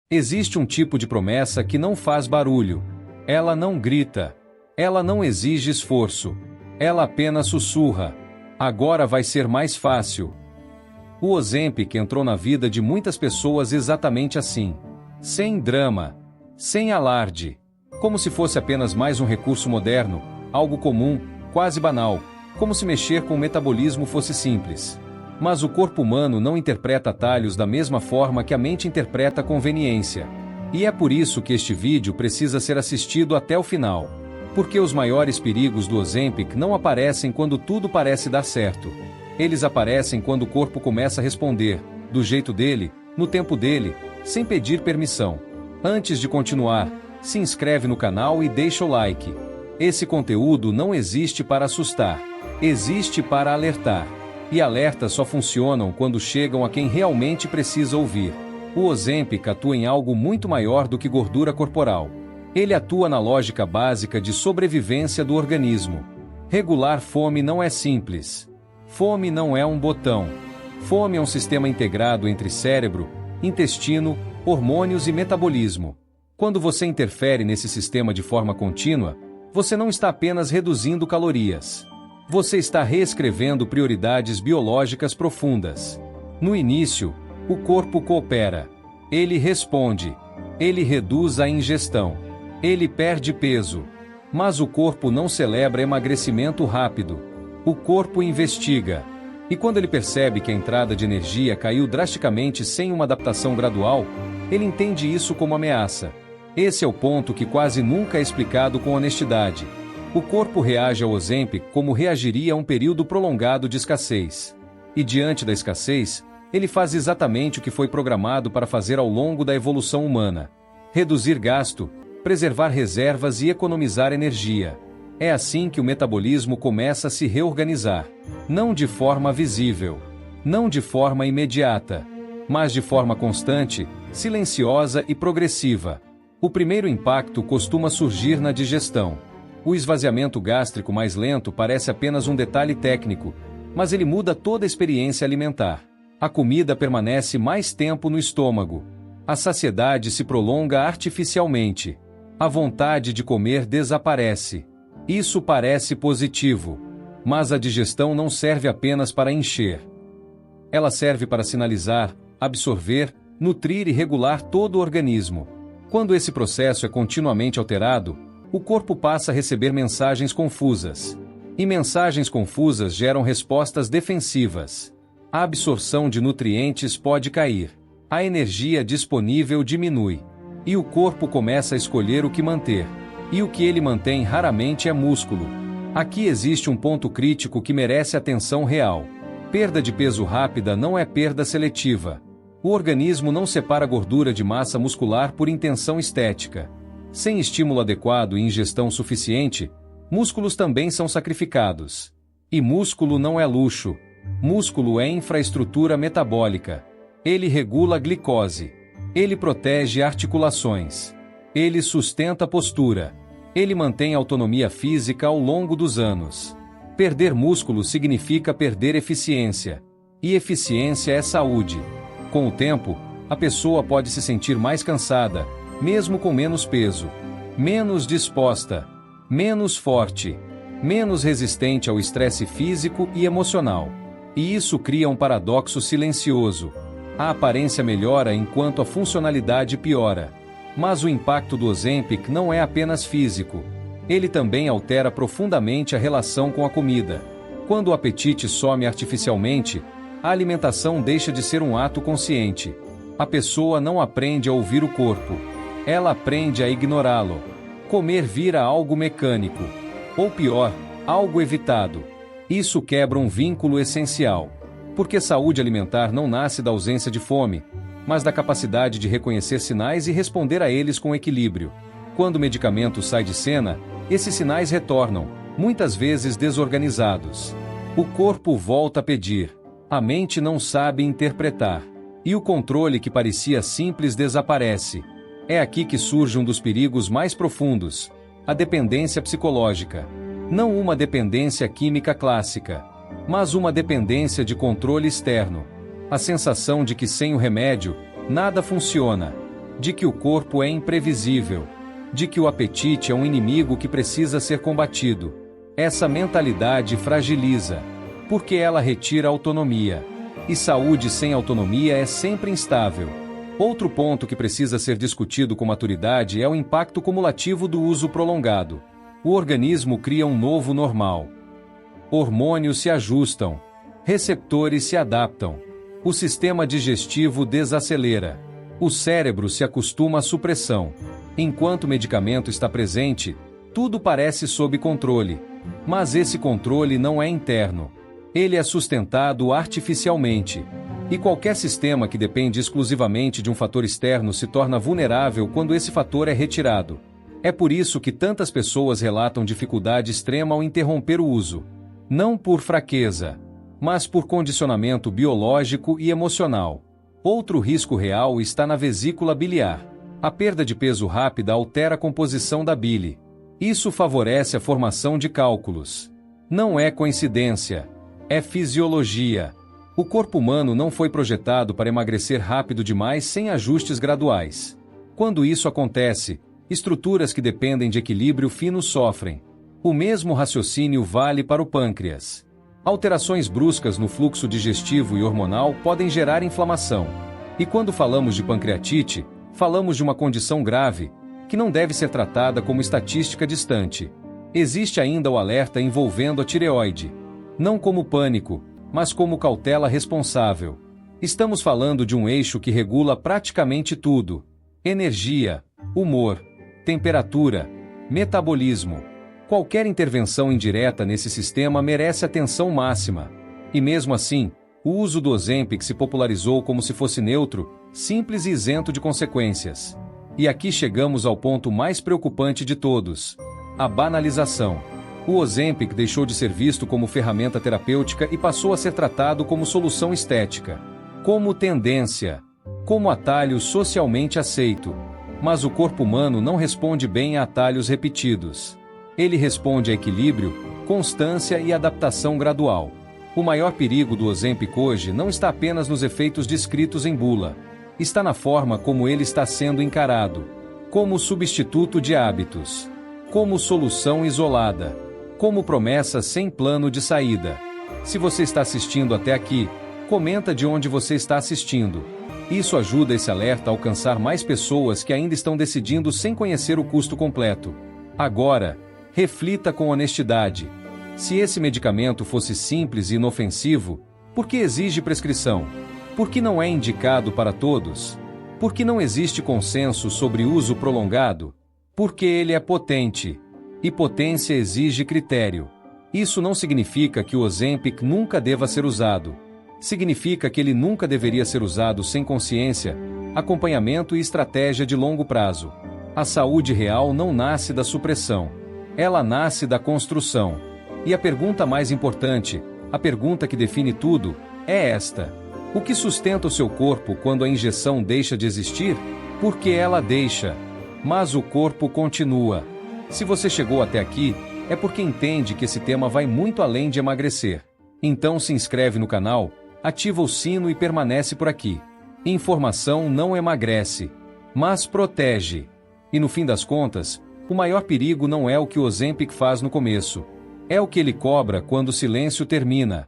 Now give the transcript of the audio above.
Existe um tipo de promessa que não faz barulho. Ela não grita. Ela não exige esforço. Ela apenas sussurra. Agora vai ser mais fácil. O Ozempic entrou na vida de muitas pessoas exatamente assim. Sem drama. Sem alarde. Como se fosse apenas mais um recurso moderno, algo comum, quase banal, como se mexer com o metabolismo fosse simples. Mas o corpo humano não interpreta atalhos da mesma forma que a mente interpreta conveniência. E é por isso que este vídeo precisa ser assistido até o final. Porque os maiores perigos do Ozempic não aparecem quando tudo parece dar certo. Eles aparecem quando o corpo começa a responder, do jeito dele, no tempo dele, sem pedir permissão. Antes de continuar, se inscreve no canal e deixa o like. Esse conteúdo não existe para assustar. Existe para alertar. E alertas só funcionam quando chegam a quem realmente precisa ouvir. O Ozempic atua em algo muito maior do que gordura corporal. Ele atua na lógica básica de sobrevivência do organismo. Regular fome não é simples. Fome não é um botão. Fome é um sistema integrado entre cérebro, intestino, hormônios e metabolismo. Quando você interfere nesse sistema de forma contínua, você não está apenas reduzindo calorias. Você está reescrevendo prioridades biológicas profundas. No início, o corpo coopera. Ele responde. Ele reduz a ingestão. Ele perde peso. Mas o corpo não celebra emagrecimento rápido. O corpo investiga. E quando ele percebe que a entrada de energia caiu drasticamente sem uma adaptação gradual, ele entende isso como ameaça. Esse é o ponto que quase nunca é explicado com honestidade. O corpo reage ao Ozempic como reagiria a um período prolongado de escassez. E diante da escassez, ele faz exatamente o que foi programado para fazer ao longo da evolução humana: reduzir gasto, preservar reservas e economizar energia. É assim que o metabolismo começa a se reorganizar. Não de forma visível, não de forma imediata, mas de forma constante, silenciosa e progressiva. O primeiro impacto costuma surgir na digestão. O esvaziamento gástrico mais lento parece apenas um detalhe técnico, mas ele muda toda a experiência alimentar. A comida permanece mais tempo no estômago. A saciedade se prolonga artificialmente. A vontade de comer desaparece. Isso parece positivo. Mas a digestão não serve apenas para encher. Ela serve para sinalizar, absorver, nutrir e regular todo o organismo. Quando esse processo é continuamente alterado, o corpo passa a receber mensagens confusas. E mensagens confusas geram respostas defensivas. A absorção de nutrientes pode cair. A energia disponível diminui. E o corpo começa a escolher o que manter. E o que ele mantém raramente é músculo. Aqui existe um ponto crítico que merece atenção real. Perda de peso rápida não é perda seletiva. O organismo não separa gordura de massa muscular por intenção estética. Sem estímulo adequado e ingestão suficiente, músculos também são sacrificados. E músculo não é luxo. Músculo é infraestrutura metabólica. Ele regula a glicose. Ele protege articulações. Ele sustenta a postura. Ele mantém a autonomia física ao longo dos anos. Perder músculo significa perder eficiência. E eficiência é saúde. Com o tempo, a pessoa pode se sentir mais cansada, mesmo com menos peso, menos disposta, menos forte, menos resistente ao estresse físico e emocional. E isso cria um paradoxo silencioso. A aparência melhora enquanto a funcionalidade piora. Mas o impacto do Ozempic não é apenas físico. Ele também altera profundamente a relação com a comida. Quando o apetite some artificialmente, a alimentação deixa de ser um ato consciente. A pessoa não aprende a ouvir o corpo. Ela aprende a ignorá-lo. Comer vira algo mecânico. Ou pior, algo evitado. Isso quebra um vínculo essencial. Porque saúde alimentar não nasce da ausência de fome, mas da capacidade de reconhecer sinais e responder a eles com equilíbrio. Quando o medicamento sai de cena, esses sinais retornam, muitas vezes desorganizados. O corpo volta a pedir. A mente não sabe interpretar. E o controle que parecia simples desaparece. É aqui que surge um dos perigos mais profundos: a dependência psicológica. Não uma dependência química clássica, mas uma dependência de controle externo. A sensação de que sem o remédio, nada funciona. de que o corpo é imprevisível, de que o apetite é um inimigo que precisa ser combatido. Essa mentalidade fragiliza, porque ela retira autonomia. E saúde sem autonomia é sempre instável. Outro ponto que precisa ser discutido com maturidade é o impacto cumulativo do uso prolongado. O organismo cria um novo normal. Hormônios se ajustam, receptores se adaptam, o sistema digestivo desacelera, o cérebro se acostuma à supressão. Enquanto o medicamento está presente, tudo parece sob controle. Mas esse controle não é interno. Ele é sustentado artificialmente. E qualquer sistema que depende exclusivamente de um fator externo se torna vulnerável quando esse fator é retirado. É por isso que tantas pessoas relatam dificuldade extrema ao interromper o uso. Não por fraqueza, mas por condicionamento biológico e emocional. Outro risco real está na vesícula biliar. A perda de peso rápida altera a composição da bile. Isso favorece a formação de cálculos. Não é coincidência, é fisiologia. O corpo humano não foi projetado para emagrecer rápido demais sem ajustes graduais. Quando isso acontece, estruturas que dependem de equilíbrio fino sofrem. O mesmo raciocínio vale para o pâncreas. Alterações bruscas no fluxo digestivo e hormonal podem gerar inflamação. E quando falamos de pancreatite, falamos de uma condição grave, que não deve ser tratada como estatística distante. Existe ainda o alerta envolvendo a tireoide. Não como pânico, mas como cautela responsável. Estamos falando de um eixo que regula praticamente tudo: energia, humor, temperatura, metabolismo. Qualquer intervenção indireta nesse sistema merece atenção máxima. E mesmo assim, o uso do Ozempic se popularizou como se fosse neutro, simples e isento de consequências. E aqui chegamos ao ponto mais preocupante de todos: a banalização. O Ozempic deixou de ser visto como ferramenta terapêutica e passou a ser tratado como solução estética, como tendência, como atalho socialmente aceito. Mas o corpo humano não responde bem a atalhos repetidos. Ele responde a equilíbrio, constância e adaptação gradual. O maior perigo do Ozempic hoje não está apenas nos efeitos descritos em bula. Está na forma como ele está sendo encarado. Como substituto de hábitos. Como solução isolada. Como promessa sem plano de saída. Se você está assistindo até aqui, comenta de onde você está assistindo. Isso ajuda esse alerta a alcançar mais pessoas que ainda estão decidindo sem conhecer o custo completo. Agora, reflita com honestidade. Se esse medicamento fosse simples e inofensivo, por que exige prescrição? Por que não é indicado para todos? Por que não existe consenso sobre uso prolongado? Porque ele é potente. E potência exige critério. Isso não significa que o Ozempic nunca deva ser usado. Significa que ele nunca deveria ser usado sem consciência, acompanhamento e estratégia de longo prazo. A saúde real não nasce da supressão. Ela nasce da construção. E a pergunta mais importante, a pergunta que define tudo, é esta: o que sustenta o seu corpo quando a injeção deixa de existir? Porque ela deixa. Mas o corpo continua. Se você chegou até aqui, é porque entende que esse tema vai muito além de emagrecer. Então se inscreve no canal, ativa o sino e permanece por aqui. Informação não emagrece, mas protege. E no fim das contas, o maior perigo não é o que o Ozempic faz no começo. É o que ele cobra quando o silêncio termina.